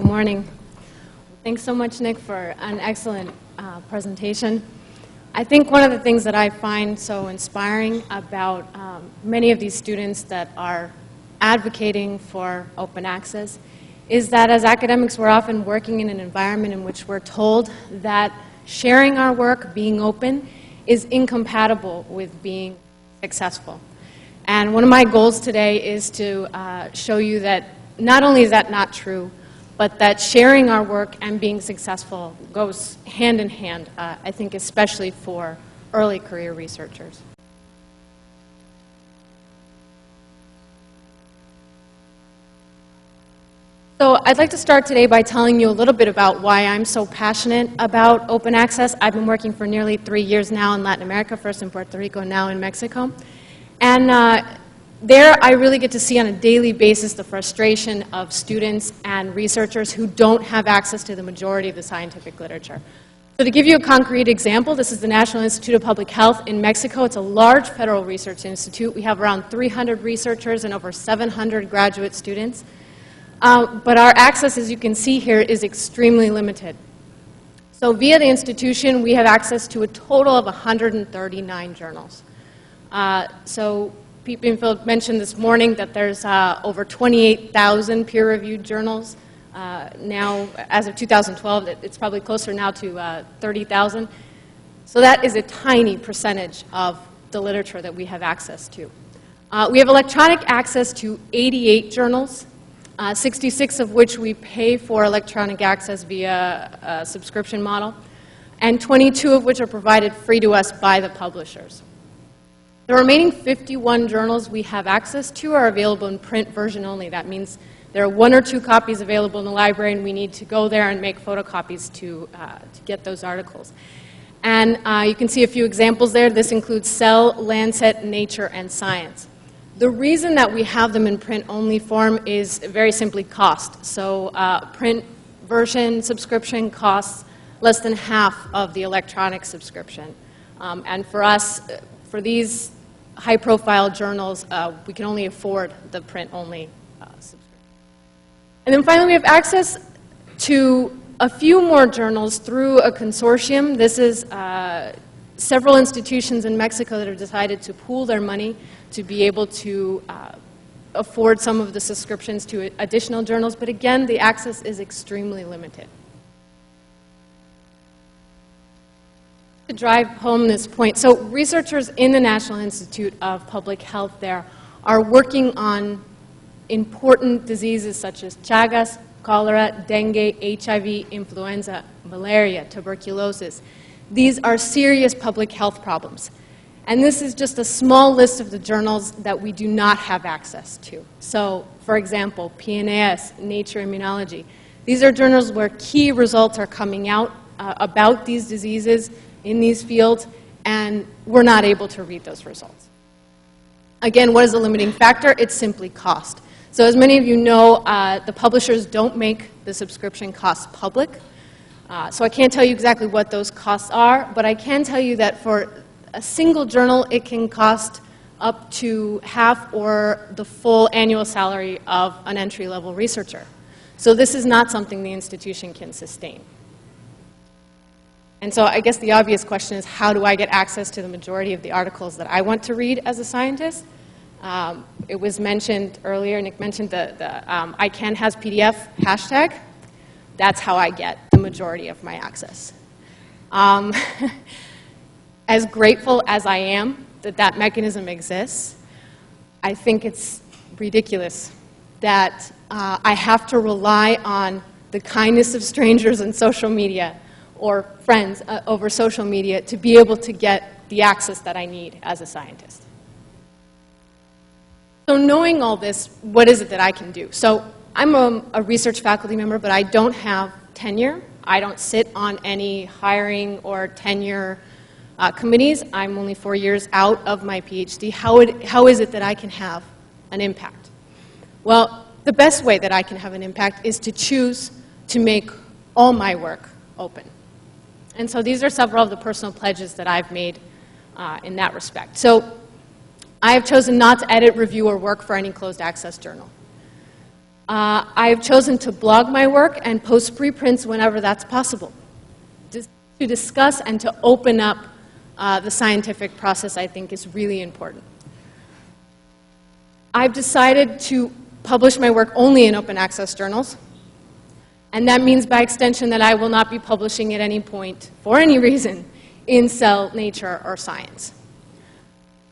Good morning. Thanks so much, Nick, for an excellent presentation. I think one of the things that I find so inspiring about many of these students that are advocating for open access is that as academics we're often working in an environment in which we're told that sharing our work, being open, is incompatible with being successful. And one of my goals today is to show you that not only is that not true, but that sharing our work and being successful goes hand in hand, I think especially for early career researchers. So I'd like to start today by telling you a little bit about why I'm so passionate about open access. I've been working for nearly 3 years now in Latin America, first in Puerto Rico, now in Mexico. And there I really get to see on a daily basis the frustration of students and researchers who don't have access to the majority of the scientific literature. So to give you a concrete example, this is the National Institute of Public Health in Mexico. It's a large federal research institute. We have around 300 researchers and over 700 graduate students. But our access, as you can see here, is extremely limited. So via the institution, we have access to a total of 139 journals. So Pete Binfield mentioned this morning that there's over 28,000 peer-reviewed journals. Now, as of 2012, it's probably closer now to 30,000. So that is a tiny percentage of the literature that we have access to. We have electronic access to 88 journals, 66 of which we pay for electronic access via a subscription model, and 22 of which are provided free to us by the publishers. The remaining 51 journals we have access to are available in print version only. That means there are 1 or 2 copies available in the library, and we need to go there and make photocopies to get those articles. And you can see a few examples there. This includes Cell, Lancet, Nature, and Science. The reason that we have them in print-only form is very simply cost. So print version subscription costs less than half of the electronic subscription. And for us, for these high-profile journals, we can only afford the print-only subscription. And then finally, we have access to a few more journals through a consortium. This is several institutions in Mexico that have decided to pool their money to be able to afford some of the subscriptions to additional journals. But again, the access is extremely limited. To drive home this point, so researchers in the National Institute of Public Health there are working on important diseases such as Chagas, cholera, dengue, HIV, influenza, malaria, tuberculosis. These are serious public health problems. And this is just a small list of the journals that we do not have access to. So, for example, PNAS, Nature Immunology. These are journals where key results are coming out about these diseases in these fields, and we're not able to read those results. Again, what is the limiting factor? It's simply cost. So as many of you know, the publishers don't make the subscription costs public. So I can't tell you exactly what those costs are, but I can tell you that for a single journal, it can cost up to half or the full annual salary of an entry-level researcher. So this is not something the institution can sustain. And so I guess the obvious question is, how do I get access to the majority of the articles that I want to read as a scientist? It was mentioned earlier, Nick mentioned the ICANN has PDF hashtag. That's how I get the majority of my access. As grateful as I am that that mechanism exists, I think it's ridiculous that I have to rely on the kindness of strangers on social media or friends over social media to be able to get the access that I need as a scientist. So knowing all this, what is it that I can do? So I'm a research faculty member, but I don't have tenure. I don't sit on any hiring or tenure committees. I'm only 4 years out of my PhD. How is it that I can have an impact? Well, the best way that I can have an impact is to choose to make all my work open. And so these are several of the personal pledges that I've made in that respect. So I have chosen not to edit, review, or work for any closed access journal. I've chosen to blog my work and post preprints whenever that's possible. Just to discuss and to open up the scientific process, I think, is really important. I've decided to publish my work only in open access journals, and that means by extension that I will not be publishing at any point, for any reason, in Cell, Nature, or Science.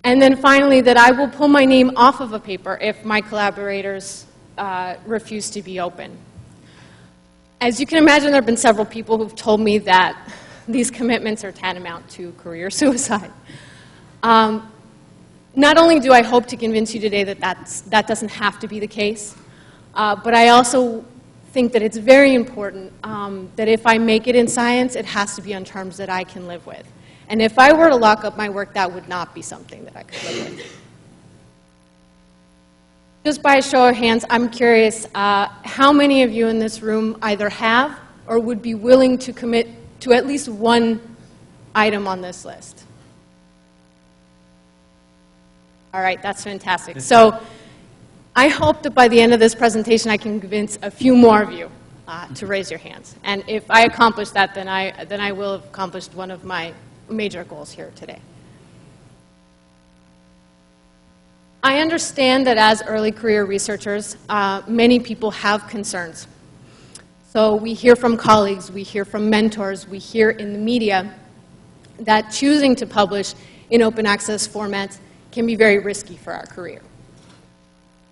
And then finally, that I will pull my name off of a paper if my collaborators refuse to be open. As you can imagine, there have been several people who've told me that these commitments are tantamount to career suicide. Not only do I hope to convince you today that that doesn't have to be the case, but I also think that it's very important that if I make it in science, it has to be on terms that I can live with. And if I were to lock up my work, that would not be something that I could live with. Just by a show of hands, I'm curious, how many of you in this room either have or would be willing to commit to at least one item on this list? All right, that's fantastic. So I hope that by the end of this presentation, I can convince a few more of you to raise your hands. And if I accomplish that, then I will have accomplished one of my major goals here today. I understand that as early career researchers, many people have concerns. So we hear from colleagues, we hear from mentors, we hear in the media that choosing to publish in open access formats can be very risky for our career.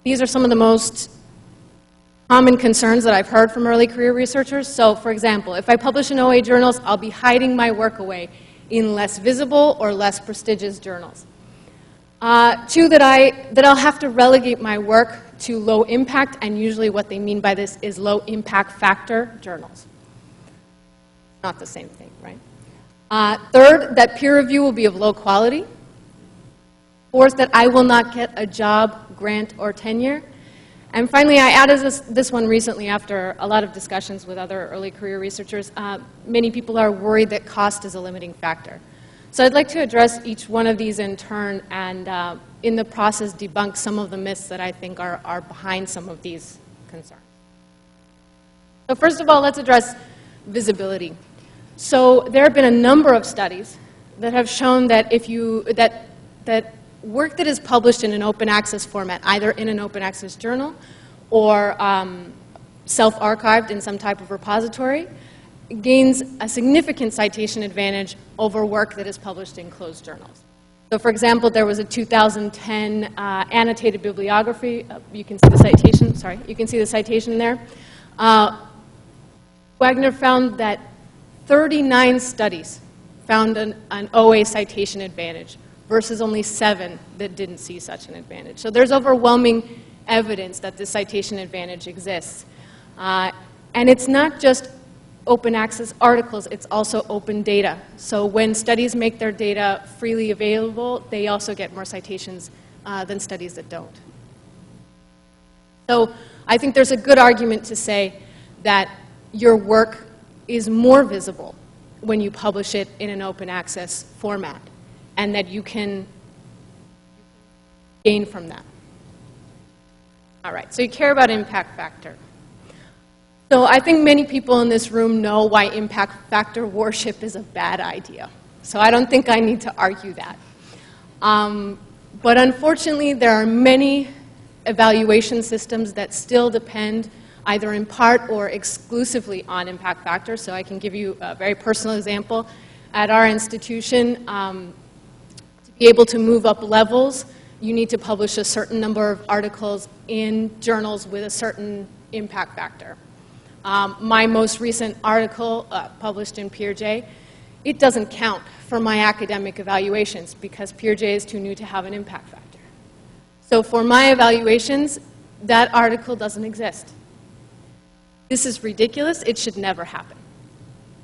These are some of the most common concerns that I've heard from early career researchers. So, for example, if I publish in OA journals, I'll be hiding my work away in less visible or less prestigious journals. Two, that I'll have to relegate my work to low impact, and usually what they mean by this is low impact factor journals. Not the same thing, right? Third, that peer review will be of low quality. Fourth, that I will not get a job, grant, or tenure. And finally, I added this one recently after a lot of discussions with other early career researchers. Many people are worried that cost is a limiting factor. So I'd like to address each one of these in turn and in the process debunk some of the myths that I think are behind some of these concerns. So first of all, let's address visibility. So there have been a number of studies that have shown that that work that is published in an open access format, either in an open access journal or self-archived in some type of repository, gains a significant citation advantage over work that is published in closed journals. So for example, there was a 2010 annotated bibliography. You can see the citation, sorry, you can see the citation there. Wagner found that 39 studies found an OA citation advantage versus only 7 that didn't see such an advantage. So there's overwhelming evidence that this citation advantage exists. And it's not just open access articles, it's also open data. So when studies make their data freely available, they also get more citations than studies that don't. So I think there's a good argument to say that your work is more visible when you publish it in an open access format, and that you can gain from that. All right, so you care about impact factor. So I think many people in this room know why impact factor worship is a bad idea. So I don't think I need to argue that. But unfortunately, there are many evaluation systems that still depend either in part or exclusively on impact factor. So I can give you a very personal example. At our institution, to be able to move up levels, you need to publish a certain number of articles in journals with a certain impact factor. My most recent article, published in PeerJ, it doesn't count for my academic evaluations because PeerJ is too new to have an impact factor. So for my evaluations, that article doesn't exist. This is ridiculous. It should never happen.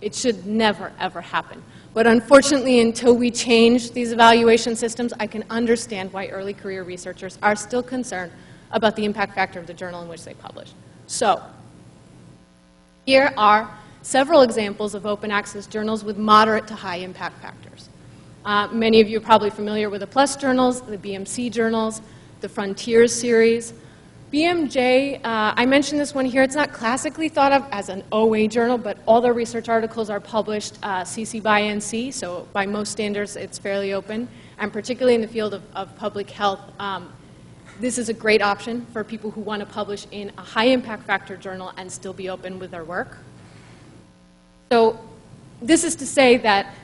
It should never, ever happen. But unfortunately, until we change these evaluation systems, I can understand why early career researchers are still concerned about the impact factor of the journal in which they publish. So here are several examples of open access journals with moderate to high impact factors. Many of you are probably familiar with the PLUS journals, the BMC journals, the Frontiers series. BMJ, I mentioned this one here. It's not classically thought of as an OA journal, but all their research articles are published CC by NC, so by most standards it's fairly open. And particularly in the field of public health, this is a great option for people who want to publish in a high impact factor journal and still be open with their work. So this is to say that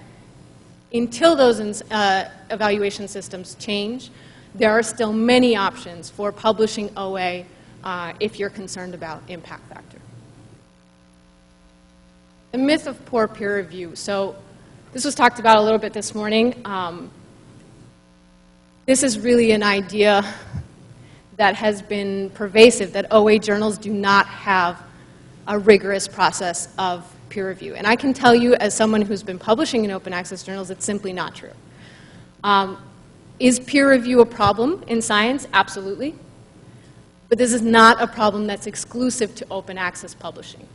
until those evaluation systems change, there are still many options for publishing OA if you're concerned about impact factor. The myth of poor peer review. So this was talked about a little bit this morning. This is really an idea that has been pervasive, that OA journals do not have a rigorous process of peer review. And I can tell you, as someone who's been publishing in open access journals, it's simply not true. Is peer review a problem in science? Absolutely. But this is not a problem that's exclusive to open access publishing.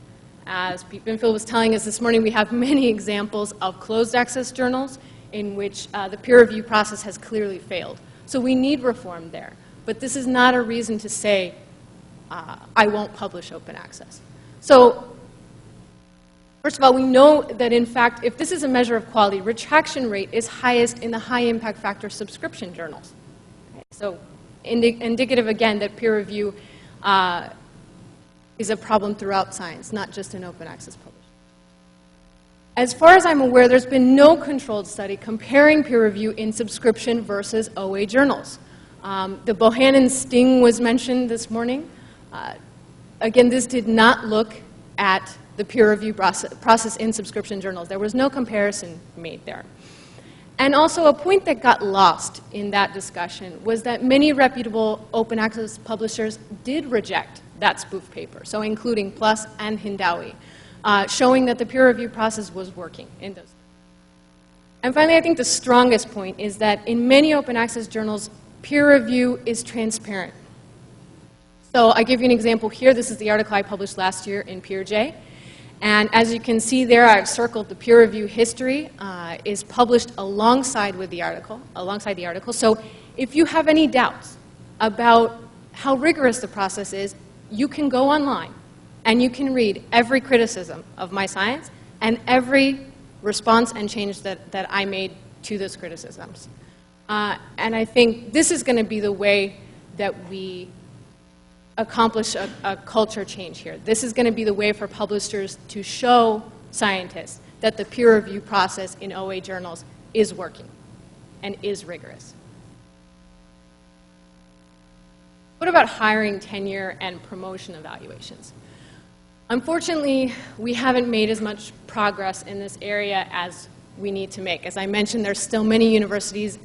As Pete Binfield was telling us this morning, we have many examples of closed access journals in which the peer review process has clearly failed. So we need reform there. But this is not a reason to say, I won't publish open access. So first of all, we know that, in fact, if this is a measure of quality, retraction rate is highest in the high impact factor subscription journals. Okay, so indicative, again, that peer review is a problem throughout science, not just in open access publishing. As far as I'm aware, there's been no controlled study comparing peer review in subscription versus OA journals. The Bohannon sting was mentioned this morning. Again, this did not look at the peer review process in subscription journals. There was no comparison made there. And also a point that got lost in that discussion was that many reputable open access publishers did reject that spoof paper, so including PLOS and Hindawi, showing that the peer review process was working in those. And finally, I think the strongest point is that in many open access journals, peer review is transparent. So I give you an example here. This is the article I published last year in PeerJ. And as you can see there, I've circled the peer review history is published alongside the article. So if you have any doubts about how rigorous the process is, you can go online and you can read every criticism of my science and every response and change that I made to those criticisms. And I think this is going to be the way that we accomplish a culture change here. This is going to be the way for publishers to show scientists that the peer review process in OA journals is working and is rigorous. What about hiring, tenure, and promotion evaluations? Unfortunately, we haven't made as much progress in this area as we need to make. As I mentioned, there's still many universities,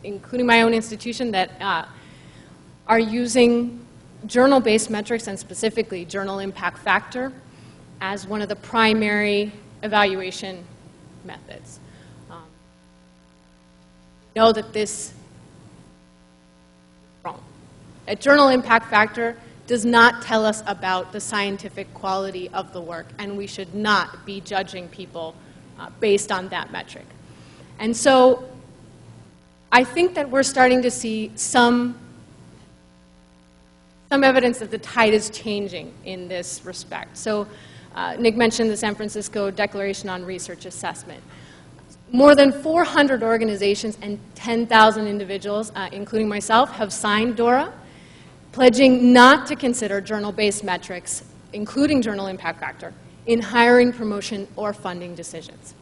including my own institution, that are using journal-based metrics, and specifically journal impact factor, as one of the primary evaluation methods. Know that this is wrong. A journal impact factor does not tell us about the scientific quality of the work, and we should not be judging people based on that metric. And so I think that we're starting to see some evidence that the tide is changing in this respect. So Nick mentioned the San Francisco Declaration on Research Assessment. More than 400 organizations and 10,000 individuals, including myself, have signed DORA, pledging not to consider journal-based metrics, including journal impact factor, in hiring, promotion, or funding decisions.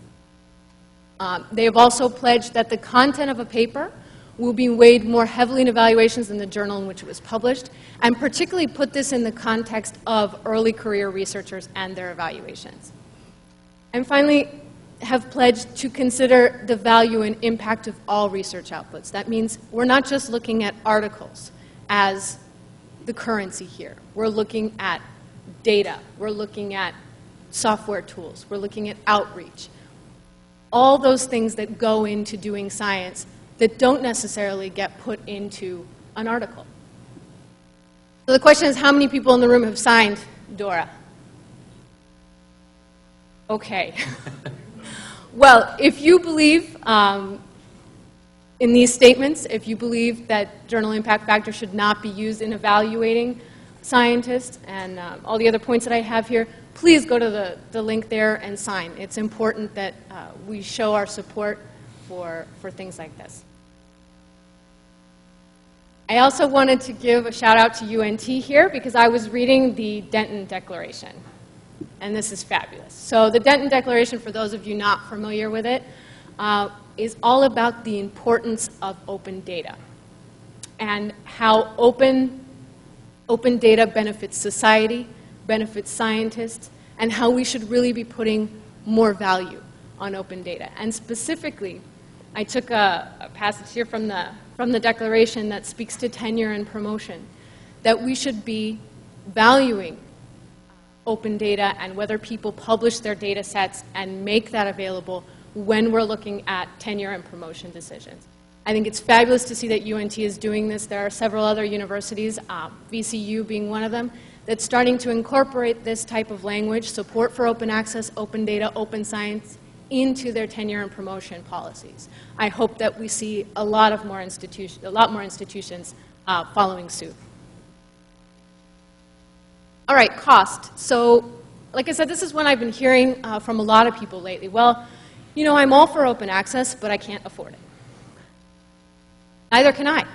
They have also pledged that the content of a paper will be weighed more heavily in evaluations than the journal in which it was published, and particularly put this in the context of early career researchers and their evaluations. And finally, have pledged to consider the value and impact of all research outputs. That means we're not just looking at articles as the currency here. We're looking at data. We're looking at software tools. We're looking at outreach. All those things that go into doing science that don't necessarily get put into an article. So the question is, how many people in the room have signed DORA? Okay. Well, if you believe that in these statements, if you believe that journal impact factor should not be used in evaluating scientists and all the other points that I have here, please go to the link there and sign. It's important that we show our support for things like this. I also wanted to give a shout out to UNT here because I was reading the Denton Declaration, and this is fabulous. So the Denton Declaration, for those of you not familiar with it, is all about the importance of open data and how open data benefits society, benefits scientists, and how we should really be putting more value on open data. And specifically, I took a passage here from the Declaration that speaks to tenure and promotion, that we should be valuing open data and whether people publish their data sets and make that available when we're looking at tenure and promotion decisions. I think it's fabulous to see that UNT is doing this. There are several other universities, VCU being one of them, that's starting to incorporate this type of language, support for open access, open data, open science, into their tenure and promotion policies. I hope that we see a lot more institutions following suit. All right, cost. So, like I said, this is one I've been hearing from a lot of people lately. Well, you know, I'm all for open access, but I can't afford it. Neither can I.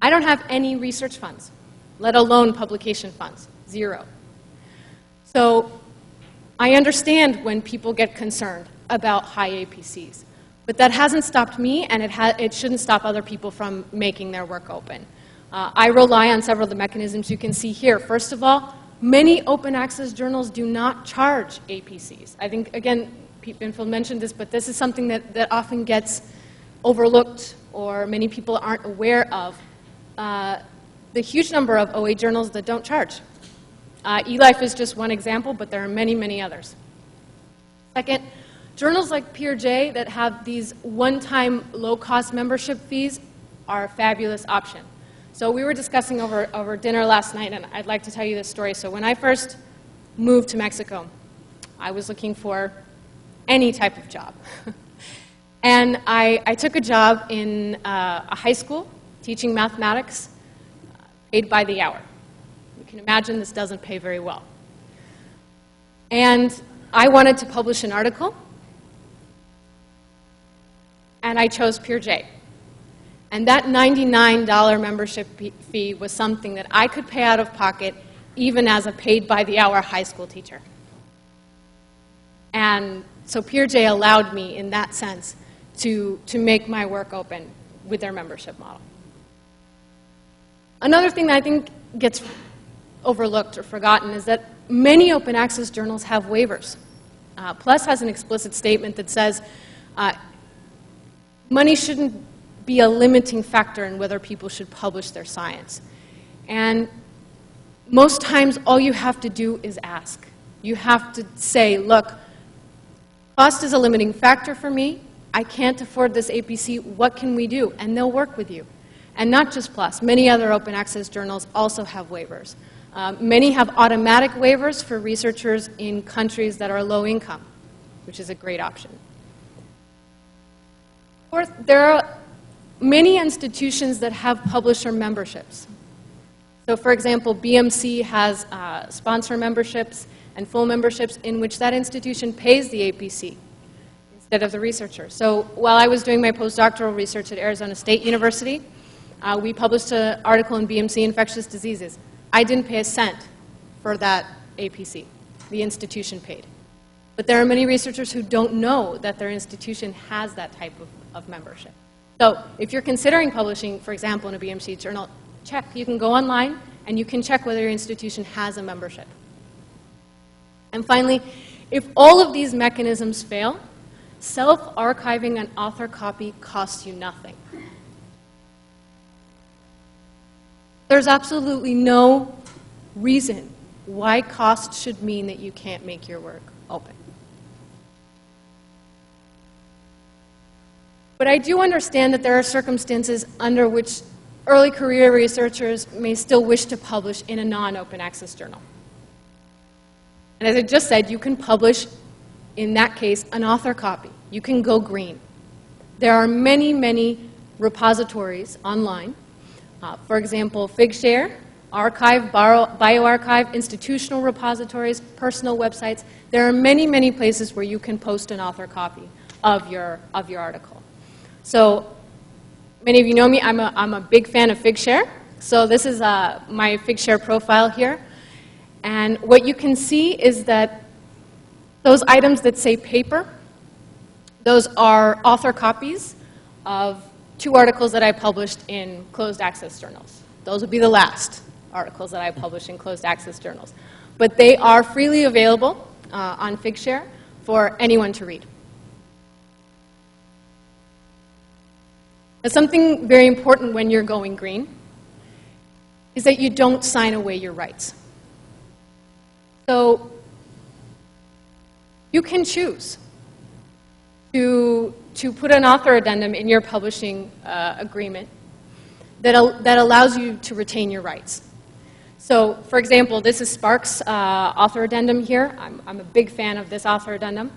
I don't have any research funds, let alone publication funds, zero. So I understand when people get concerned about high APCs, but that hasn't stopped me, and it shouldn't stop other people from making their work open. I rely on several of the mechanisms you can see here. First of all, many open access journals do not charge APCs. I think, again, Pete Binfield mentioned this, but this is something that often gets overlooked or many people aren't aware of. The huge number of OA journals that don't charge. eLife is just one example, but there are many, many others. Second, journals like PeerJ that have these one-time low-cost membership fees are a fabulous option. So we were discussing over dinner last night, and I'd like to tell you this story. So when I first moved to Mexico, I was looking for any type of job. And I took a job in a high school teaching mathematics, paid by the hour. You can imagine this doesn't pay very well. And I wanted to publish an article, and I chose PeerJ. And that $99 membership fee was something that I could pay out of pocket even as a paid-by-the-hour high school teacher. And so PeerJ allowed me, in that sense, to make my work open with their membership model. Another thing that I think gets overlooked or forgotten is that many open access journals have waivers. PLOS has an explicit statement that says money shouldn't be a limiting factor in whether people should publish their science. And most times all you have to do is ask. You have to say, look, cost is a limiting factor for me. I can't afford this APC. What can we do? And they'll work with you. And not just PLOS. Many other open access journals also have waivers. Many have automatic waivers for researchers in countries that are low income, which is a great option. Fourth, there are many institutions that have publisher memberships. So for example, BMC has sponsor memberships and full memberships in which that institution pays the APC instead of the researcher. So while I was doing my postdoctoral research at Arizona State University, we published an article in BMC Infectious Diseases. I didn't pay a cent for that APC. The institution paid. But there are many researchers who don't know that their institution has that type of membership. So if you're considering publishing, for example, in a BMC journal, check. You can go online and you can check whether your institution has a membership. And finally, if all of these mechanisms fail, self-archiving an author copy costs you nothing. There's absolutely no reason why cost should mean that you can't make your work open. But I do understand that there are circumstances under which early career researchers may still wish to publish in a non-open access journal. And as I just said, you can publish, in that case, an author copy. You can go green. There are many, many repositories online. For example, Figshare, Archive, BioArchive, institutional repositories, personal websites. There are many, many places where you can post an author copy of your article. So many of you know me. I'm a big fan of Figshare. So this is my Figshare profile here. And what you can see is that those items that say paper, those are author copies of 2 articles that I published in closed access journals. Those will be the last articles that I publish in closed access journals. But they are freely available on Figshare for anyone to read. Now, something very important when you're going green is that you don't sign away your rights. So you can choose to put an author addendum in your publishing agreement that allows you to retain your rights. So, for example, this is Spark's author addendum here. I'm a big fan of this author addendum.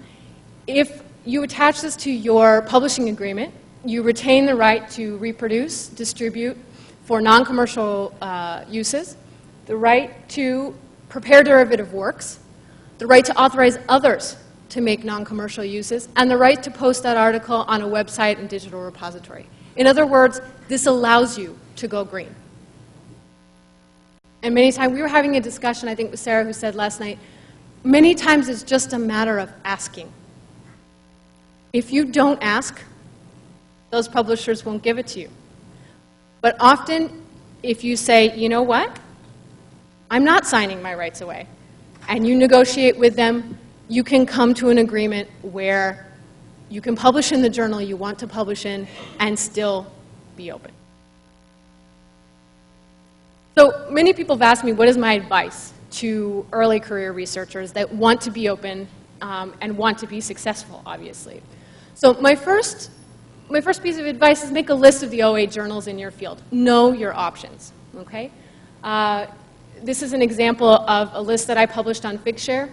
If you attach this to your publishing agreement, you retain the right to reproduce, distribute for non-commercial uses, the right to prepare derivative works, the right to authorize others to make non-commercial uses, and the right to post that article on a website and digital repository. In other words, this allows you to go green. And many times, we were having a discussion, I think with Sarah, who said last night, many times it's just a matter of asking. If you don't ask, those publishers won't give it to you. But often, if you say, you know what, I'm not signing my rights away, and you negotiate with them, you can come to an agreement where you can publish in the journal you want to publish in and still be open. So many people have asked me, what is my advice to early career researchers that want to be open and want to be successful, obviously? So my first piece of advice is make a list of the OA journals in your field. Know your options, okay? This is an example of a list that I published on Figshare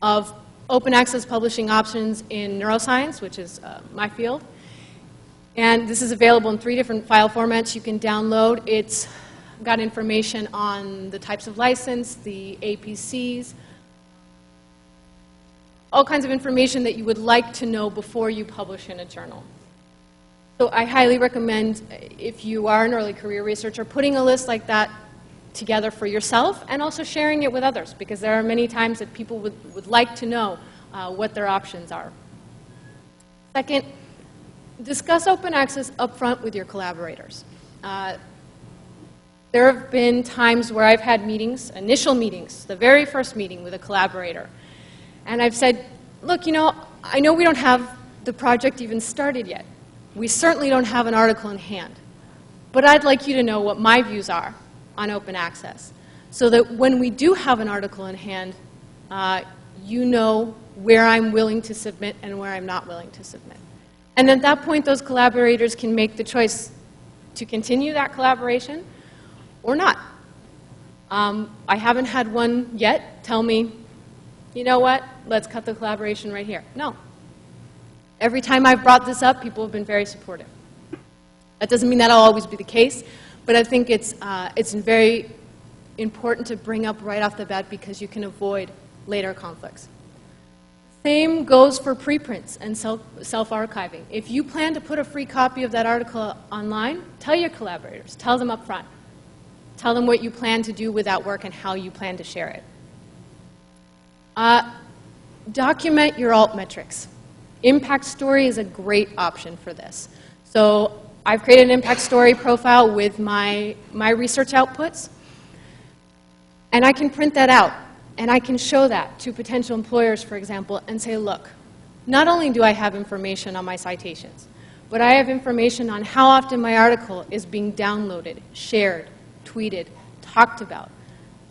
of open access publishing options in neuroscience, which is my field. And this is available in 3 different file formats you can download. It's got information on the types of license, the APCs, all kinds of information that you would like to know before you publish in a journal. So I highly recommend, if you are an early career researcher, putting a list like that together for yourself and also sharing it with others, because there are many times that people would like to know what their options are. Second, discuss open access up front with your collaborators. There have been times where I've had meetings, initial meetings, the very first meeting with a collaborator, and I've said, look, you know, I know we don't have the project even started yet. We certainly don't have an article in hand, but I'd like you to know what my views are on open access, so that when we do have an article in hand, you know where I'm willing to submit and where I'm not willing to submit. And at that point, those collaborators can make the choice to continue that collaboration or not. I haven't had one yet tell me, you know what, let's cut the collaboration right here. No. Every time I've brought this up, people have been very supportive. That doesn't mean that'll always be the case, but I think it's very important to bring up right off the bat because you can avoid later conflicts. Same goes for preprints and self-archiving. If you plan to put a free copy of that article online, tell your collaborators, tell them up front. Tell them what you plan to do with that work and how you plan to share it. Document your alt metrics. Impact story is a great option for this. So I've created an impact story profile with my research outputs, and I can print that out, and I can show that to potential employers, for example, and say, look, not only do I have information on my citations, but I have information on how often my article is being downloaded, shared, tweeted, talked about.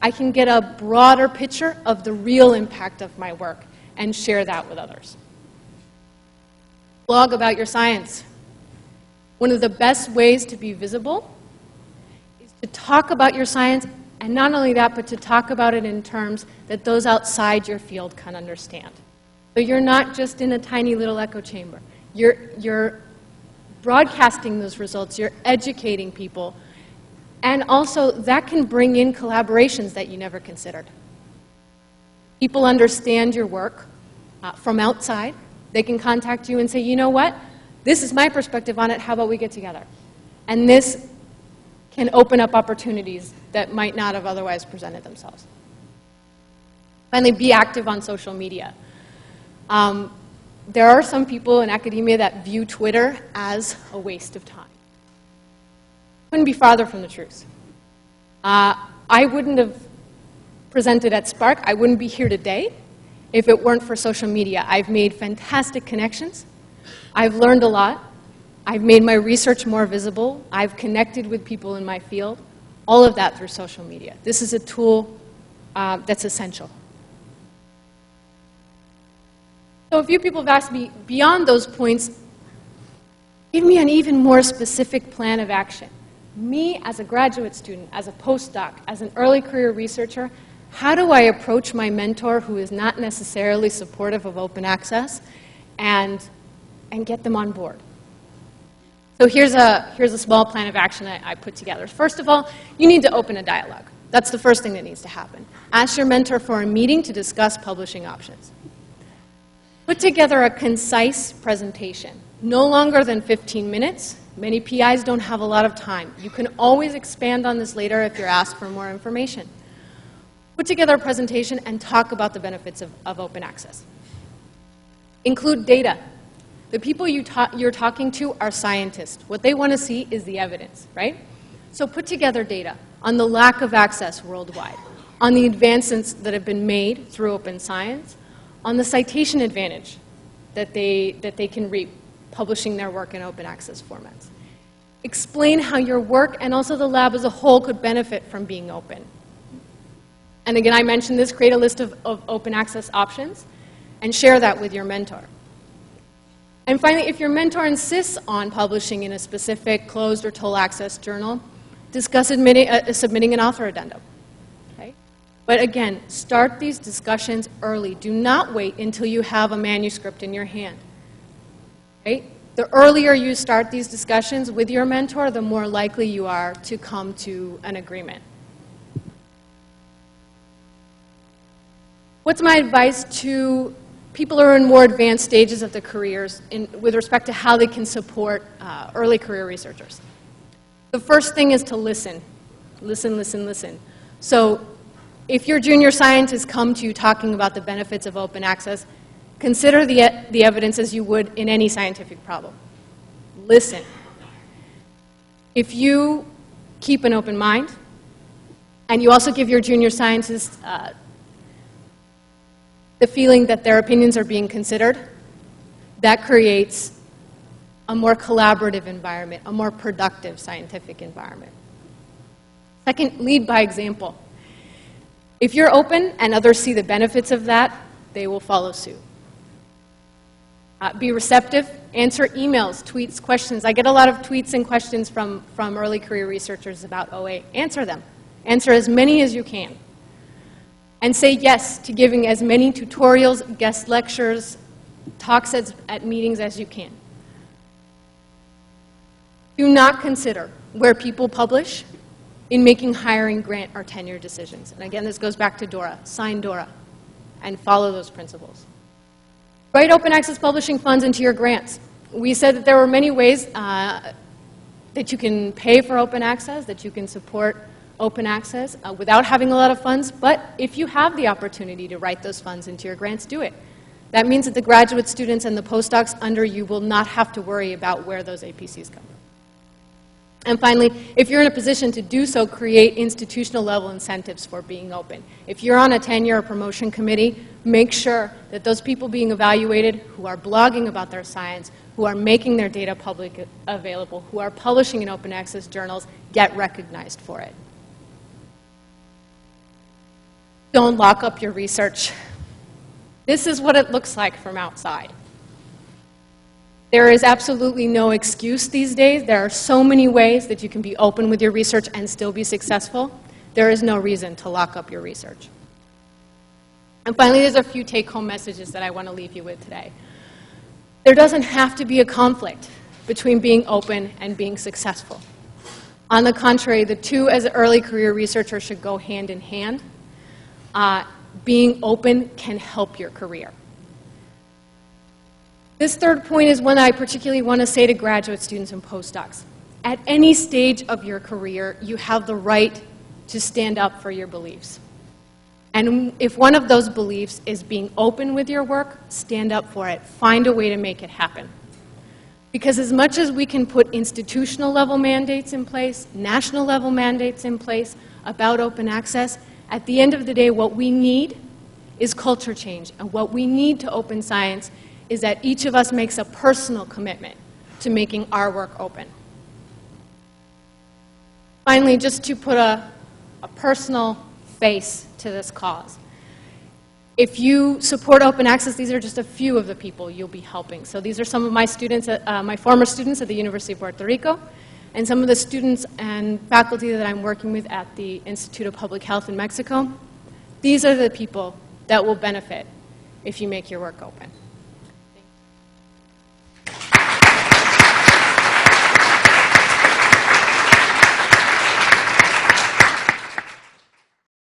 I can get a broader picture of the real impact of my work and share that with others. Blog about your science. One of the best ways to be visible is to talk about your science, and not only that, but to talk about it in terms that those outside your field can understand. So you're not just in a tiny little echo chamber. You're broadcasting those results, you're educating people, and also that can bring in collaborations that you never considered. People understand your work from outside. They can contact you and say, you know what, this is my perspective on it, how about we get together? And this can open up opportunities that might not have otherwise presented themselves. Finally, be active on social media. There are some people in academia that view Twitter as a waste of time. Couldn't be farther from the truth. I wouldn't have presented at Spark, I wouldn't be here today if it weren't for social media. I've made fantastic connections. I've learned a lot. I've made my research more visible. I've connected with people in my field. All of that through social media. This is a tool that's essential. So a few people have asked me, beyond those points, give me an even more specific plan of action. Me, as a graduate student, as a postdoc, as an early career researcher, how do I approach my mentor who is not necessarily supportive of open access and get them on board? So here's a small plan of action I put together. First of all, you need to open a dialogue. That's the first thing that needs to happen. Ask your mentor for a meeting to discuss publishing options. Put together a concise presentation, no longer than 15 minutes. Many PIs don't have a lot of time. You can always expand on this later if you're asked for more information. Put together a presentation and talk about the benefits of open access. Include data. The people you're talking to are scientists. What they want to see is the evidence, right? So put together data on the lack of access worldwide, on the advancements that have been made through open science, on the citation advantage that they can reap publishing their work in open access formats. Explain how your work and also the lab as a whole could benefit from being open. And again, I mentioned this, create a list of open access options and share that with your mentor. And finally, if your mentor insists on publishing in a specific closed or toll access journal, discuss submitting an author addendum. Okay? But again, start these discussions early. Do not wait until you have a manuscript in your hand. Okay? The earlier you start these discussions with your mentor, the more likely you are to come to an agreement. What's my advice to people who are in more advanced stages of their careers with respect to how they can support early career researchers? The first thing is to listen. Listen, listen, listen. So if your junior scientists come to you talking about the benefits of open access, consider the evidence as you would in any scientific problem. Listen. If you keep an open mind, and you also give your junior scientists the feeling that their opinions are being considered, that creates a more collaborative environment, a more productive scientific environment. Second, lead by example. If you're open and others see the benefits of that, they will follow suit. Be receptive, answer emails, tweets, questions. I get a lot of tweets and questions from early career researchers about OA. Answer them. Answer as many as you can. And say yes to giving as many tutorials, guest lectures, talks at meetings as you can. Do not consider where people publish in making hiring, grant, or tenure decisions. And again, this goes back to DORA. Sign DORA and follow those principles. Write open access publishing funds into your grants. We said that there were many ways that you can pay for open access, that you can support open access without having a lot of funds, but if you have the opportunity to write those funds into your grants, do it. That means that the graduate students and the postdocs under you will not have to worry about where those APCs come from. And finally, if you're in a position to do so, create institutional level incentives for being open. If you're on a tenure or promotion committee, make sure that those people being evaluated who are blogging about their science, who are making their data public available, who are publishing in open access journals, get recognized for it. Don't lock up your research. This is what it looks like from outside. There is absolutely no excuse these days. There are so many ways that you can be open with your research and still be successful. There is no reason to lock up your research. And finally, there's a few take-home messages that I want to leave you with today. There doesn't have to be a conflict between being open and being successful. On the contrary, the two, as an early career researcher, should go hand in hand. Being open can help your career. This third point is one I particularly want to say to graduate students and postdocs. At any stage of your career, you have the right to stand up for your beliefs. And if one of those beliefs is being open with your work, stand up for it. Find a way to make it happen. Because as much as we can put institutional level mandates in place, national level mandates in place about open access, at the end of the day, what we need is culture change. And what we need to open science is that each of us makes a personal commitment to making our work open. Finally, just to put a personal face to this cause. If you support open access, these are just a few of the people you'll be helping. So these are some of my students, my former students at the University of Puerto Rico, and some of the students and faculty that I'm working with at the Institute of Public Health in Mexico. These are the people that will benefit if you make your work open.